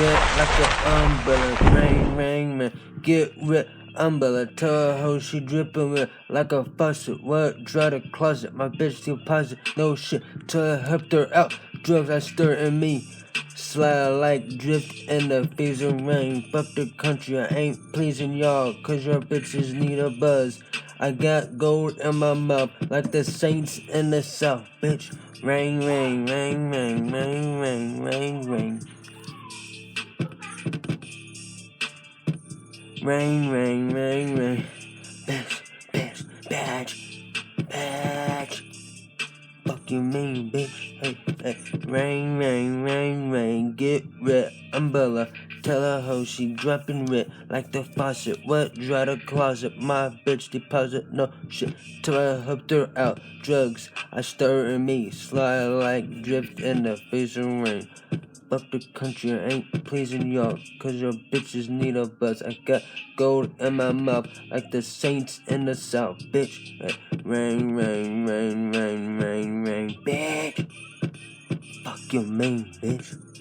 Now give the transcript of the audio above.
red like an umbrella. Rain, rain, man, get red. Umbrella, tell her hoe she drippin' red like a faucet. What? Dry the closet, my bitch deposit. No shit, till I helped her out. Drugs I stir in me. Slide like drift in the freezing rain. Fuck the country, I ain't pleasing y'all, cause your bitches need a buzz. I got gold in my mouth, like the saints in the south, bitch. Rain, rain, rain, rain, rain, rain, rain, rain. Rain, rain, rain, rain. Bitch, bitch, bitch, bitch. Fuck you mean, bitch? Hey, hey. Rain, rain, rain, rain. Get red, umbrella. Tell her hoe she dropping red like the faucet. What? Dry the closet. My bitch deposit. No shit. Till I helped her out. Drugs I stir in me. Slide like drift in the face of rain. Fuck the country, I ain't pleasing y'all, cause your bitches need a buzz. I got gold in my mouth, like the saints in the south, bitch. Rain, rain, rain, rain, rain, rain, bitch. Fuck your mean, bitch.